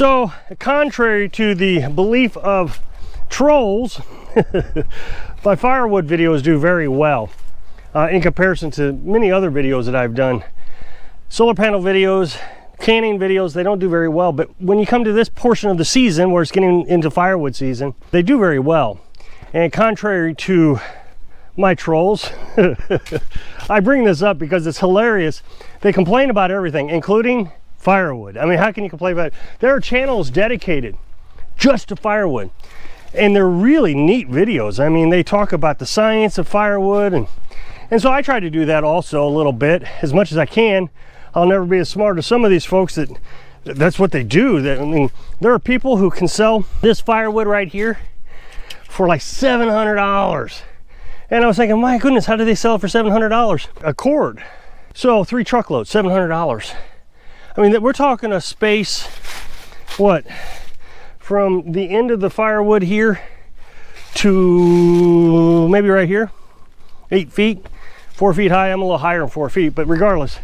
So, contrary to the belief of trolls, my firewood videos do very well in comparison to many other videos that I've done. Solar panel videos, canning videos, they don't do very well, but when you come to this portion of the season where it's getting into firewood season, they do very well. And contrary to my trolls, I bring this up because it's hilarious. They complain about everything, including firewood. I mean, how can you complain about it? There are channels dedicated just to firewood, and they're really neat videos. I mean, they talk about the science of firewood, and so I try to do that also a little bit, as much as I can. I'll never be as smart as some of these folks that's what they do. I mean, there are people who can sell this firewood right here for like $700. And I was thinking, my goodness, how do they sell it for $700 a cord? So 3 truckloads, $700. I mean, we're talking a space, what, from the end of the firewood here to maybe right here, 8 feet, 4 feet high. I'm a little higher than 4 feet, but regardless.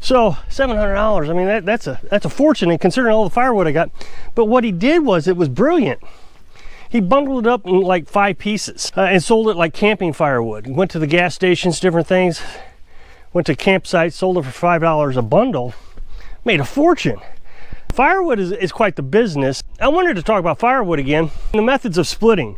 So $700, I mean, that's a fortune, and considering all the firewood I got. But what he did was, it was brilliant. He bundled it up in like 5 pieces and sold it like camping firewood. Went to the gas stations, different things. Went to campsites, sold it for $5 a bundle. Made a fortune. Firewood is quite the business. I wanted to talk about firewood again. The methods of splitting.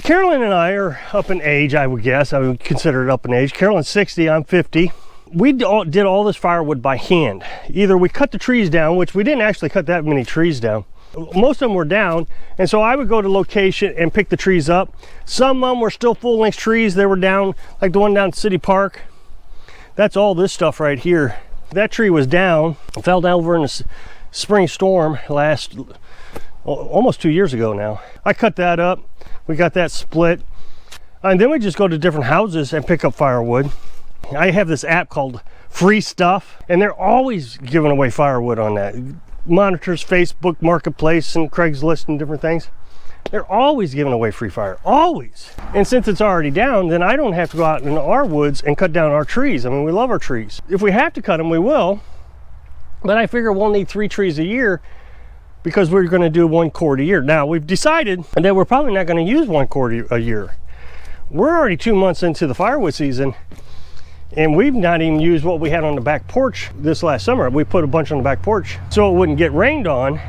Carolyn and I are up in age, I would guess. I would consider it up in age. Carolyn's 60, I'm 50. We did all this firewood by hand. Either we cut the trees down, which we didn't actually cut that many trees down. Most of them were down, and so I would go to location and pick the trees up. Some of them were still full-length trees. They were down, like the one down at City Park. That's all this stuff right here. That tree was down, fell down over in a spring storm almost 2 years ago now. I cut that up. We got that split. And then we just go to different houses and pick up firewood. I have this app called Free Stuff, and they're always giving away firewood on that. Monitors Facebook Marketplace and Craigslist and different things. They're always giving away free fire, always. And since it's already down, then I don't have to go out in our woods and cut down our trees. I mean, we love our trees. If we have to cut them, we will. But I figure we'll need 3 trees a year because we're going to do 1 cord a year. Now, we've decided that we're probably not going to use 1 cord a year. We're already 2 months into the firewood season, and we've not even used what we had on the back porch this last summer. We put a bunch on the back porch so it wouldn't get rained on.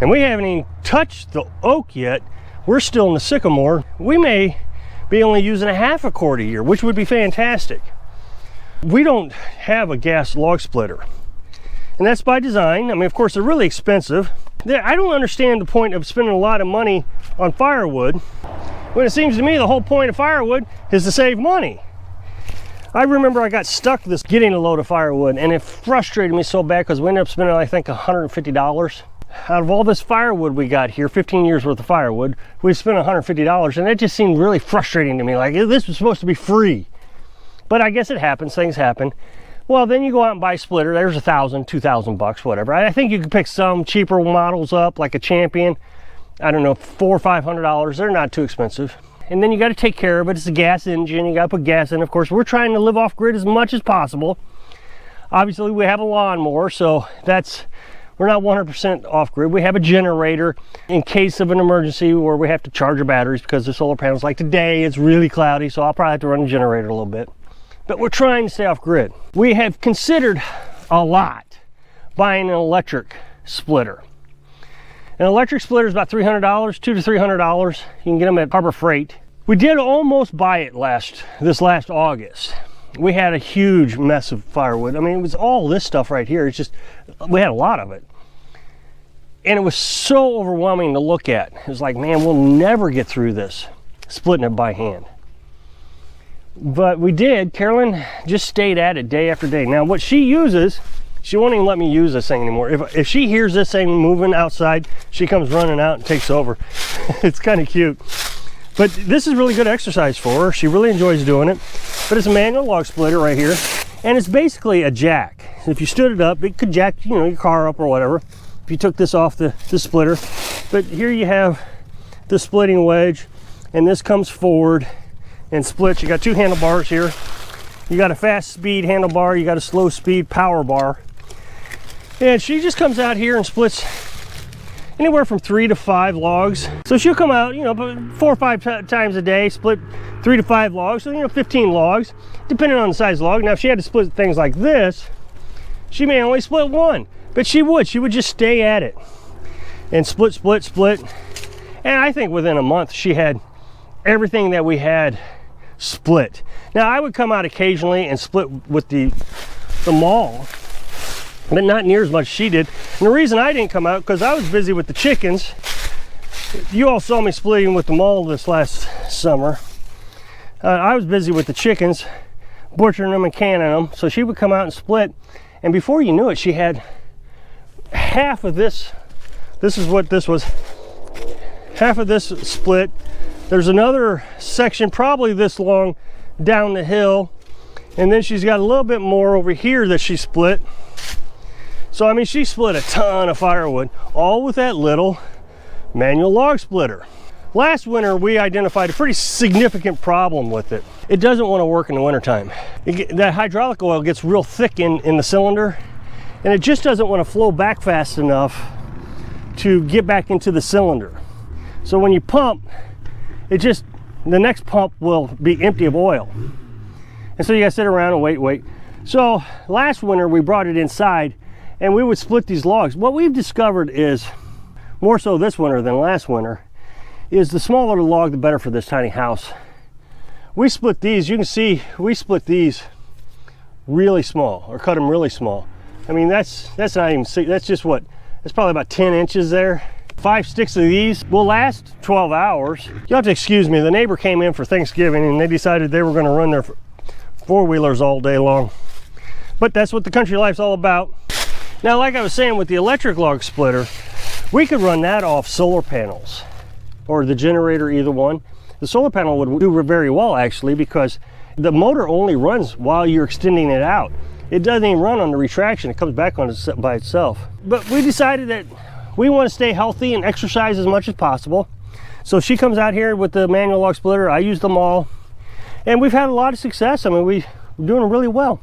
And we haven't even touched the oak yet. We're still in the sycamore. We may be only using a 1/2 cord a year, which would be fantastic. We don't have a gas log splitter. And that's by design. I mean, of course, they're really expensive. I don't understand the point of spending a lot of money on firewood when it seems to me the whole point of firewood is to save money. I remember I got stuck getting a load of firewood, and it frustrated me so bad because we ended up spending, I think, $150. Out of all this firewood we got here, 15 years worth of firewood, we spent $150, and that just seemed really frustrating to me. Like, this was supposed to be free. But I guess it happens, things happen. Well, then you go out and buy a splitter. There's $1,000, $2,000, whatever. I think you can pick some cheaper models up, like a Champion. I don't know, $400 or $500. They're not too expensive. And then you got to take care of it. It's a gas engine. You got to put gas in. Of course, we're trying to live off grid as much as possible. Obviously, we have a lawnmower, so we're not 100% off grid. We have a generator in case of an emergency where we have to charge our batteries because the solar panels, like today, it's really cloudy, so I'll probably have to run the generator a little bit. But we're trying to stay off grid. We have considered a lot buying an electric splitter. An electric splitter is about $300, $200 to $300. You can get them at Harbor Freight. We did almost buy it this last August. We had a huge mess of firewood. I mean, it was all this stuff right here. It's just, we had a lot of it. And it was so overwhelming to look at. It was like, man, we'll never get through this, splitting it by hand. But we did. Carolyn just stayed at it day after day. Now, what she uses, she won't even let me use this thing anymore. If she hears this thing moving outside, she comes running out and takes over. It's kind of cute. But this is really good exercise for her. She really enjoys doing it. But it's a manual log splitter right here. And it's basically a jack. If you stood it up, it could jack, you know, your car up or whatever. If you took this off the splitter. But here you have the splitting wedge, and this comes forward and splits. You got two handlebars here. You got a fast speed handlebar, you got a slow speed power bar. And she just comes out here and splits anywhere from 3 to 5 logs. So she'll come out, you know, 4 or 5 times a day, split 3 to 5 logs, so, you know, 15 logs, depending on the size of the log. Now, if she had to split things like this, she may only split 1, but she would just stay at it and split. And I think within a month, she had everything that we had split. Now, I would come out occasionally and split with the maul, but not near as much as she did. And the reason I didn't come out, because I was busy with the chickens. You all saw me splitting with the maul this last summer. I was busy with the chickens, butchering them and canning them. So she would come out and split. And before you knew it, she had half of this. This is what this was. Half of this split. There's another section probably this long down the hill, and then she's got a little bit more over here that she split. So I mean, she split a ton of firewood, all with that little manual log splitter. Last winter we identified a pretty significant problem with it. It doesn't want to work in the wintertime. That hydraulic oil gets real thick in the cylinder, and it just doesn't want to flow back fast enough to get back into the cylinder. So when you pump, the next pump will be empty of oil. And so you gotta sit around and wait. So last winter we brought it inside and we would split these logs. What we've discovered is, more so this winter than last winter, is the smaller the log, the better for this tiny house. We split these, you can see, we split these really small, or cut them really small. I mean, that's not even, that's just what, that's probably about 10 inches there. 5 sticks of these will last 12 hours. You'll have to excuse me, the neighbor came in for Thanksgiving and they decided they were gonna run their 4-wheelers all day long. But that's what the country life's all about. Now, like I was saying with the electric log splitter, we could run that off solar panels or the generator, either one. The solar panel would do very well actually, because the motor only runs while you're extending it out. It doesn't even run on the retraction, it comes back on by itself. But we decided that we want to stay healthy and exercise as much as possible. So she comes out here with the manual log splitter, I use them all, and we've had a lot of success. I mean, we're doing really well.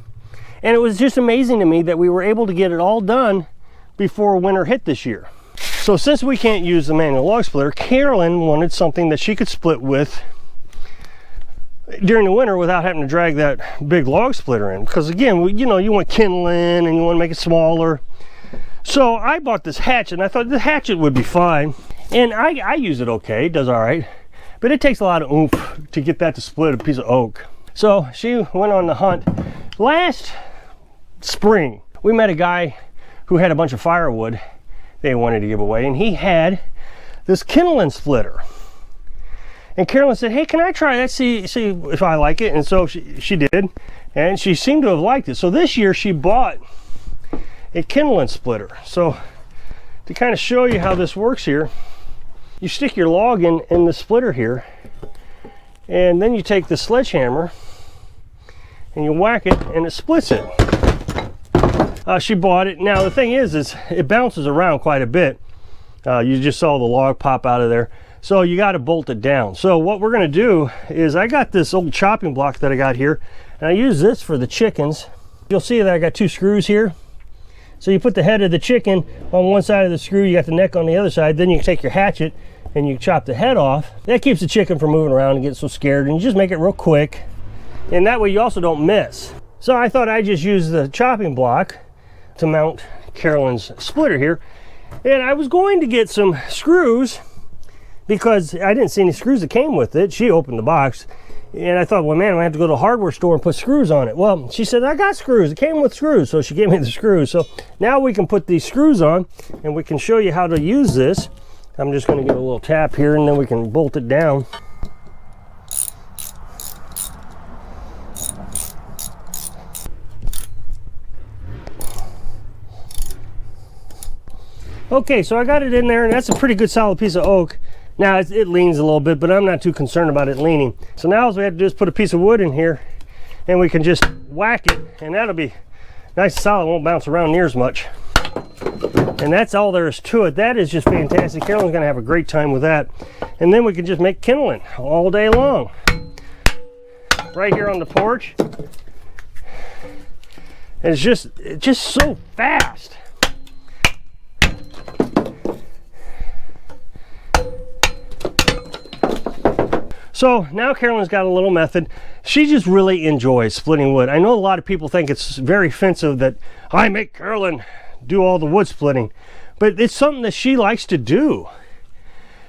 And it was just amazing to me that we were able to get it all done before winter hit this year. So since we can't use the manual log splitter, Carolyn wanted something that she could split with during the winter without having to drag that big log splitter in. Because again, you know, you want kindling and you want to make it smaller. So I bought this hatchet and I thought the hatchet would be fine. And I use it okay, it does all right. But it takes a lot of oomph to get that to split a piece of oak. So she went on the hunt. Last spring, we met a guy who had a bunch of firewood they wanted to give away, and he had this kindling splitter. And Carolyn said, hey, can I try that, see if I like it? And so she did, and she seemed to have liked it. So this year she bought a kindling splitter. So to kind of show you how this works here, you stick your log in the splitter here, and then you take the sledgehammer and you whack it and it splits it. She bought it. Now the thing is it bounces around quite a bit. You just saw the log pop out of there. So you got to bolt it down. So what we're going to do is, I got this old chopping block that I got here, and I use this for the chickens. You'll see that I got 2 screws here. So you put the head of the chicken on one side of the screw, you got the neck on the other side, then you take your hatchet and you chop the head off. That keeps the chicken from moving around and getting so scared, and you just make it real quick. And that way you also don't miss. So I thought I'd just use the chopping block to mount Carolyn's splitter here. And I was going to get some screws because I didn't see any screws that came with it. She opened the box and I thought, well, man, I have to go to the hardware store and put screws on it. Well, she said, I got screws. It came with screws. So she gave me the screws. So now we can put these screws on and we can show you how to use this. I'm just going to give it a little tap here and then we can bolt it down. Okay, so I got it in there, and that's a pretty good solid piece of oak. Now it leans a little bit, but I'm not too concerned about it leaning. So now all we have to do is put a piece of wood in here and we can just whack it, and that'll be nice and solid, won't bounce around near as much. And that's all there is to it. That is just fantastic. Carolyn's gonna have a great time with that. And then we can just make kindling all day long. Right here on the porch. And it's just so fast. So now Carolyn's got a little method. She just really enjoys splitting wood. I know a lot of people think it's very offensive that I make Carolyn do all the wood splitting, but it's something that she likes to do.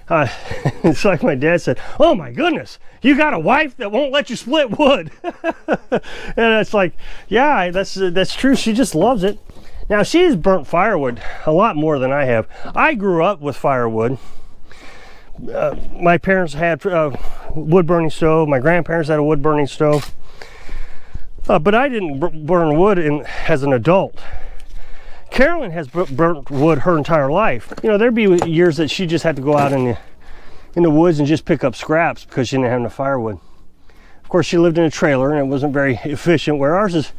It's like my dad said, oh my goodness, you got a wife that won't let you split wood. And it's like, yeah, that's true. She just loves it. Now, she's burnt firewood a lot more than I have. I grew up with firewood. My parents had a wood burning stove. My grandparents had a wood burning stove. But I didn't burn wood as an adult. Carolyn has burnt wood her entire life. You know, there'd be years that she just had to go out in the woods and just pick up scraps because she didn't have enough firewood. Of course, she lived in a trailer and it wasn't very efficient, where ours is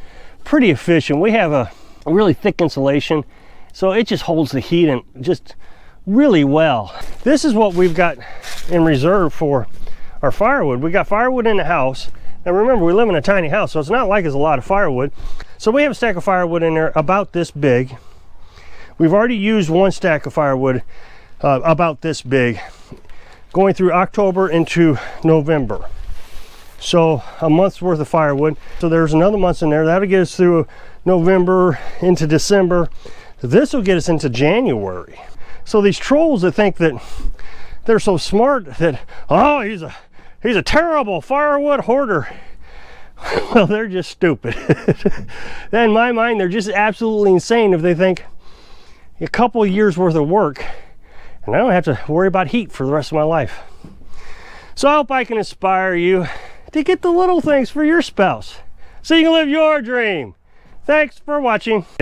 pretty efficient. We have a really thick insulation, so it just holds the heat and just really well. This is what we've got in reserve for our firewood. We got firewood in the house. Now remember, we live in a tiny house, so it's not like it's a lot of firewood. So we have a stack of firewood in there about this big. We've already used one stack of firewood about this big, going through October into November. So a month's worth of firewood. So there's another month in there. That'll get us through November into December. So this will get us into January. So these trolls that think that they're so smart that, oh, he's a terrible firewood hoarder. Well, they're just stupid. In my mind, they're just absolutely insane if they think a couple of years worth of work and I don't have to worry about heat for the rest of my life. So I hope I can inspire you to get the little things for your spouse so you can live your dream. Thanks for watching.